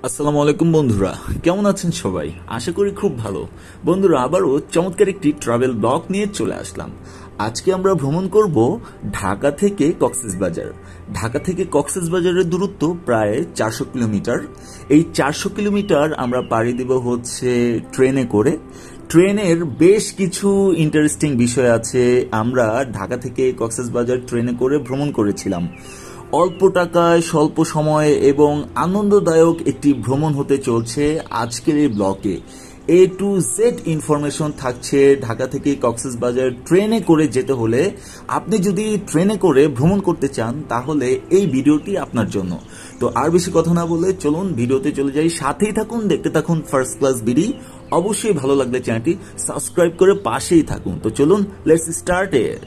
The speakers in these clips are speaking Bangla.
আসসালামু আলাইকুম বন্ধুরা, কেমন আছেন সবাই? আশা করি খুব ভালো। বন্ধুরা, আবারও চমৎকার একটি ট্রাভেল ব্লগ নিয়ে চলে আসলাম। আজকে আমরা ভ্রমণ করব ঢাকা থেকে কক্সবাজার। ঢাকা থেকে কক্সবাজারের দূরত্ব প্রায় 400 কিলোমিটার। এই 400 কিলোমিটার আমরা পাড়ি দেব হচ্ছে ট্রেনে করে। ট্রেনের বেশ কিছু ইন্টারেস্টিং বিষয় আছে। আমরা ঢাকা থেকে কক্সবাজার ট্রেনে করে ভ্রমণ করেছিলাম। অল্প টাকায় স্বল্প সময়ে এবং আনন্দদায়ক একটি ভ্রমণ হতে চলছে আজকের এই ব্লকে। এ টু জেড ইনফরমেশন থাকছে। ঢাকা থেকে কক্সবাজার ট্রেনে করে যেতে হলে, আপনি যদি ট্রেনে করে ভ্রমণ করতে চান, তাহলে এই ভিডিওটি আপনার জন্য। তো আর বেশি কথা না বলে চলুন ভিডিওতে চলে যাই। সাথেই থাকুন, দেখতে থাকুন ফার্স্ট ক্লাস বিডি। অবশ্যই ভালো লাগলে চ্যানেলটি সাবস্ক্রাইব করে পাশেই থাকুন। তো চলুন, লেটস স্টার্ট ইট।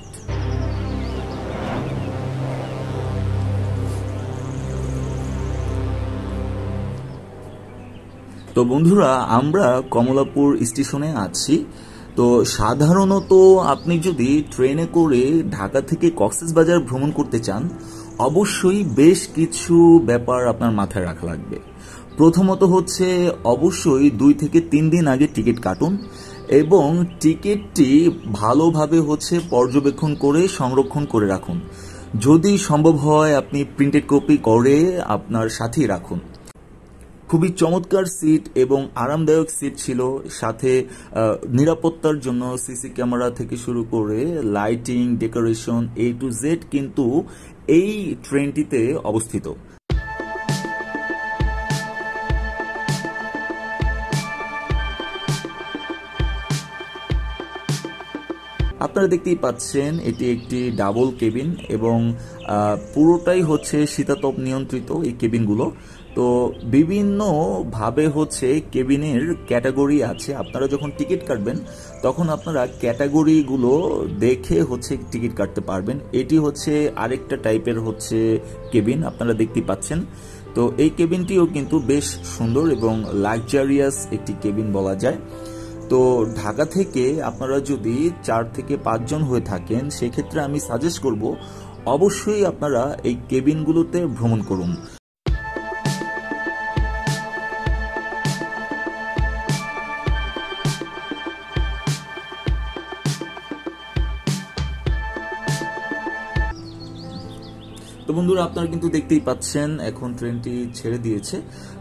তো বন্ধুরা, আমরা কমলাপুর স্টেশনে আছি। তো সাধারণত আপনি যদি ট্রেনে করে ঢাকা থেকে কক্সবাজার ভ্রমণ করতে চান, অবশ্যই বেশ কিছু ব্যাপার আপনার মাথায় রাখা লাগবে। প্রথমত হচ্ছে, অবশ্যই 2 থেকে 3 দিন আগে টিকিট কাটুন এবং টিকিটটি ভালোভাবে হচ্ছে পর্যবেক্ষণ করে সংরক্ষণ করে রাখুন। যদি সম্ভব হয় আপনি প্রিন্টেড কপি করে আপনার সাথেই রাখুন। খুবই চমৎকার সিট এবং আরামদায়ক সিট ছিল। সাথে নিরাপত্তার জন্য সিসি ক্যামেরা থেকে শুরু করে lighting, decoration, A to Z কিন্তু এই ট্রেনটিতে অবস্থিত। আপনারা দেখতেই পাচ্ছেন এটি একটি ডাবল কেবিন এবং পুরোটাই হচ্ছে শীতাতপ নিয়ন্ত্রিত এই কেবিনগুলো। তো বিভিন্ন ভাবে হচ্ছে কেবিনের ক্যাটাগরি আছে। আপনারা যখন টিকিট কাটবেন তখন আপনারা ক্যাটাগরিগুলো দেখে হচ্ছে টিকিট কাটতে পারবেন। এটি হচ্ছে আরেকটা টাইপের হচ্ছে কেবিন, আপনারা দেখতেই পাচ্ছেন। তো এই কেবিনটিও কিন্তু বেশ সুন্দর এবং লাক্সারিয়াস একটি কেবিন বলা যায়। তো ঢাকা থেকে আপনারা যদি 4 থেকে 5 জন হয়ে থাকেন, সেক্ষেত্রে আমি সাজেস্ট করব অবশ্যই আপনারা এই কেবিনগুলোতে ভ্রমণ করুন। তো বন্ধুরা, আপনারা কিন্তু দেখতেই পাচ্ছেন এখন ট্রেনটি ছেড়ে দিয়েছে।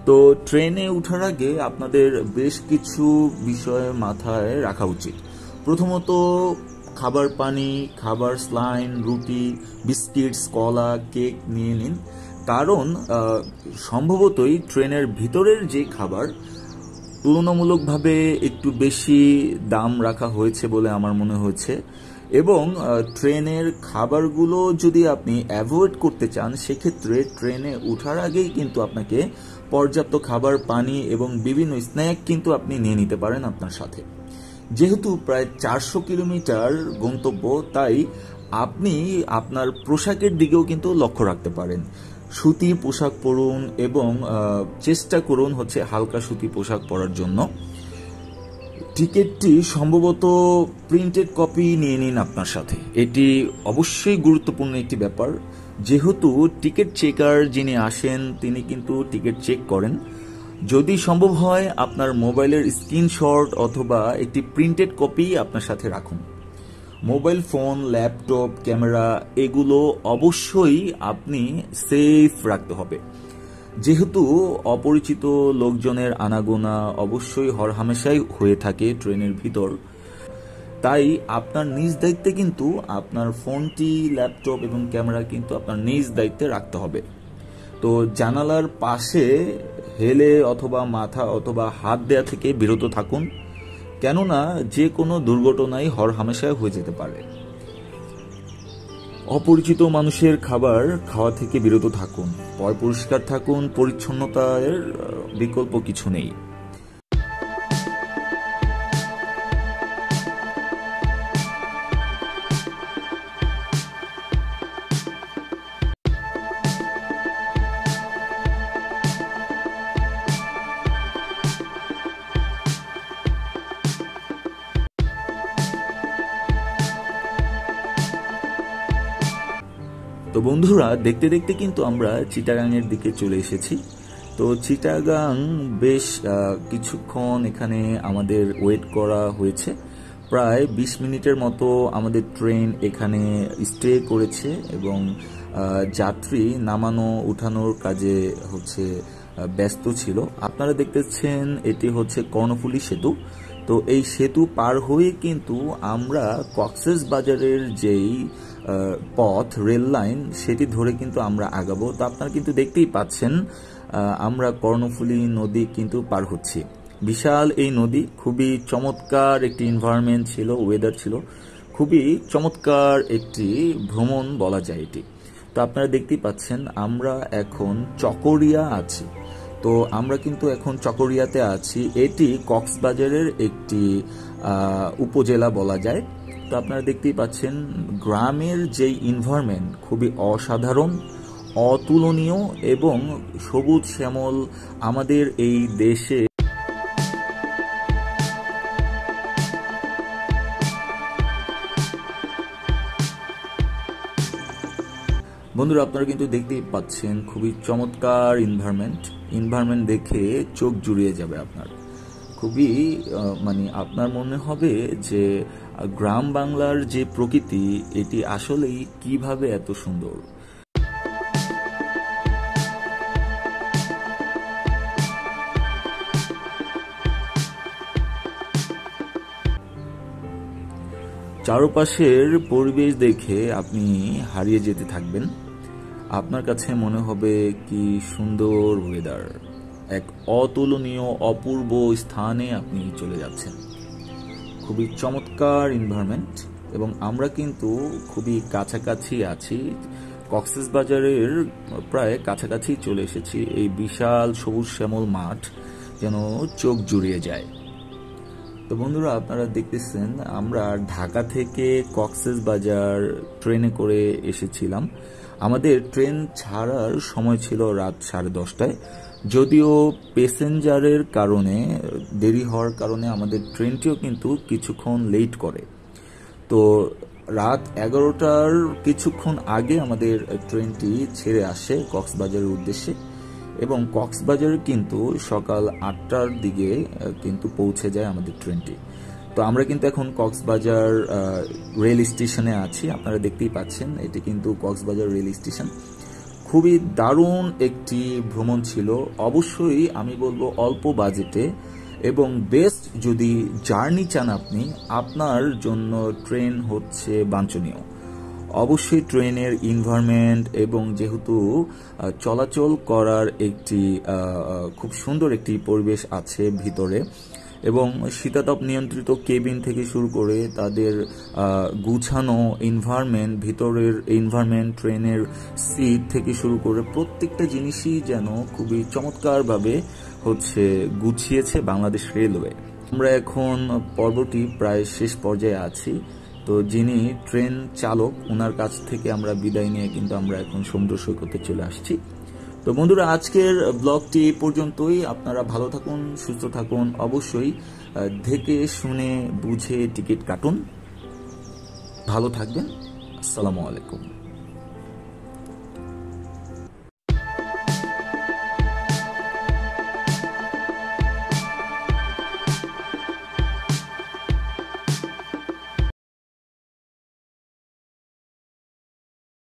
তো ট্রেনে ওঠার আগে আপনাদের বেশ কিছু বিষয় মাথায় রাখা উচিত। প্রথমত, খাবার পানি, খাবার স্লাইন, রুটি, বিস্কিটস, কলা, কেক নিয়ে নিন। কারণ সম্ভবতই ট্রেনের ভিতরের যে খাবার তুলনামূলকভাবে একটু বেশি দাম রাখা হয়েছে বলে আমার মনে হয়েছে। এবং ট্রেনের খাবারগুলো যদি আপনি অ্যাভয়েড করতে চান, সেক্ষেত্রে ট্রেনে ওঠার আগেই কিন্তু আপনাকে পর্যাপ্ত খাবার, পানি এবং বিভিন্ন স্ন্যাক কিন্তু আপনি নিয়ে নিতে পারেন আপনার সাথে। যেহেতু প্রায় 400 কিলোমিটার গন্তব্য, তাই আপনি আপনার পোশাকের দিকেও কিন্তু লক্ষ্য রাখতে পারেন। সুতির পোশাক পরুন এবং চেষ্টা করুন হচ্ছে হালকা সুতি পোশাক পরার জন্য। টিকিটটি সম্ভবত প্রিন্টেড কপি নিয়ে নিন আপনার সাথে। এটি অবশ্যই গুরুত্বপূর্ণ একটি ব্যাপার, যেহেতু টিকিট চেকার যিনি আসেন তিনি কিন্তু টিকিট চেক করেন। যদি সম্ভব হয় আপনার মোবাইলের স্ক্রিনশট অথবা একটি প্রিন্টেড কপি আপনার সাথে রাখুন। মোবাইল ফোন, ল্যাপটপ, ক্যামেরা এগুলো অবশ্যই আপনি সেফ রাখতে হবে। যেহেতু অপরিচিত লোকজনের আনাগোনা অবশ্যই হরহামেশাই হয়ে থাকে ট্রেনের ভিতর, তাই আপনার নিজ দায়িত্বে কিন্তু আপনার ফোনটি, ল্যাপটপ এবং ক্যামেরা কিন্তু আপনার নিজ দায়িত্বে রাখতে হবে। তো জানালার পাশে হেলে অথবা মাথা অথবা হাত দেয়া থেকে বিরত থাকুন, কেননা যে কোনো দুর্ঘটনাই হরহামেশাই হয়ে যেতে পারে। অপরিচিত মানুষের খাবার খাওয়া থেকে বিরত থাকুন। পরিষ্কার থাকুন, পরিচ্ছন্নতার বিকল্প কিছু নেই। তো বন্ধুরা, দেখতে দেখতে কিন্তু আমরা চিটাগাংয়ের দিকে চলে এসেছি। তো চিটাগাং বেশ কিছুক্ষণ এখানে আমাদের ওয়েট করা হয়েছে, প্রায় 20 মিনিটের মতো আমাদের ট্রেন এখানে স্টে করেছে এবং যাত্রী নামানো উঠানোর কাজে ব্যস্ত ছিল। আপনারা দেখতেছেন এটি হচ্ছে কর্ণফুলী সেতু। তো এই সেতু পার হয়ে কিন্তু আমরা কক্সবাজারের যেই পথ রেল লাইন সেটি ধরে কিন্তু আমরা আগাবো। তো আপনারা কিন্তু দেখতেই পাচ্ছেন আমরা কর্ণফুলী নদী কিন্তু পার হচ্ছি। বিশাল এই নদী, খুবই চমৎকার একটি এনভায়রনমেন্ট ছিল, ওয়েদার ছিল, খুবই চমৎকার একটি ভ্রমণ বলা যায় এটি। তো আপনারা দেখতেই পাচ্ছেন আমরা এখন চকরিয়া আছি। তো আমরা কিন্তু এখন চকরিয়াতে আছি, এটি কক্সবাজারের একটি উপজেলা বলা যায়। তো আপনারা দেখতেই পাচ্ছেন গ্রামের যেই এনভায়রনমেন্ট খুবই অসাধারণ, অতুলনীয় এবং সবুজ শ্যামল আমাদের এই দেশে। বন্ধুরা আপনারা কিন্তু দেখতেই পাচ্ছেন খুবই চমৎকার এনভায়রনমেন্ট দেখে চোখ জুড়িয়ে যাবে আপনার। খুবই আপনার মনে হবে যে গ্রাম বাংলার যে প্রকৃতি এটি আসলেই কিভাবে এত সুন্দর। চারপাশের পরিবেশ দেখে আপনি হারিয়ে যেতে থাকবেন। আপনার কাছে মনে হবে কি সুন্দর ওয়েদার, এক অতুলনীয় অপূর্ব স্থানে আপনি চলে যাচ্ছেন। খুবই চমৎকার এনভায়রনমেন্ট এবং আমরা কিন্তু খুবই কাছাকাছি আছি, কক্সবাজারের প্রায় কাছাকাছি চলে এসেছি। এই বিশাল সবুজ শ্যামল মাঠ যেন চোখ জুড়িয়ে যায়। তো বন্ধুরা আপনারা দেখতেছেন আমরা ঢাকা থেকে কক্সবাজার ট্রেনে করে এসেছিলাম। আমাদের ট্রেন ছাড়ার সময় ছিল রাত 10:30টায়। যদিও প্যাসেঞ্জারের কারণে দেরি হওয়ার কারণে আমাদের ট্রেনটিও কিন্তু কিছুক্ষণ লেট করে। তো রাত 11টার কিছুক্ষণ আগে আমাদের ট্রেনটি ছেড়ে আসে কক্সবাজারের উদ্দেশ্যে এবং কক্সবাজারে কিন্তু সকাল 8টার দিকে কিন্তু পৌঁছে যায় আমাদের ট্রেনটি। তো আমরা কিন্তু এখন কক্সবাজার রেল স্টেশনে আছি। আপনারা দেখতেই পাচ্ছেন এটি কিন্তু কক্সবাজার রেল স্টেশন। খুবই দারুণ একটি ভ্রমণ ছিল। অবশ্যই আমি বলবো অল্প বাজেটে এবং বেস্ট যদি জার্নি চান আপনি, আপনার জন্য ট্রেন হচ্ছে বাঞ্ছনীয়। অবশ্যই ট্রেনের এনভায়রনমেন্ট এবং যেহেতু চলাচল করার একটি খুব সুন্দর একটি পরিবেশ আছে ভিতরে এবং শীতাতপ নিয়ন্ত্রিত কেবিন থেকে শুরু করে তাদের গুছানো এনভায়রনমেন্ট, ভিতরের এনভায়রনমেন্ট, ট্রেনের সিট থেকে শুরু করে প্রত্যেকটা জিনিসই যেন খুবই চমৎকারভাবে গুছিয়েছে বাংলাদেশ রেলওয়ে। আমরা এখন পর্বটি প্রায় শেষ পর্যায়ে আছি। তো যিনি ট্রেন চালক ওনার কাছ থেকে আমরা বিদায় নিয়ে কিন্তু আমরা এখন সমুদ্র সৈকতে চলে আসছি। তো বন্ধুরা আজকের ব্লগটি এই পর্যন্তই। আপনারা ভালো থাকুন, সুস্থ থাকুন, অবশ্যই দেখে শুনে বুঝে টিকিট কাটুন। ভালো থাকবেন। আসসালামু আলাইকুম।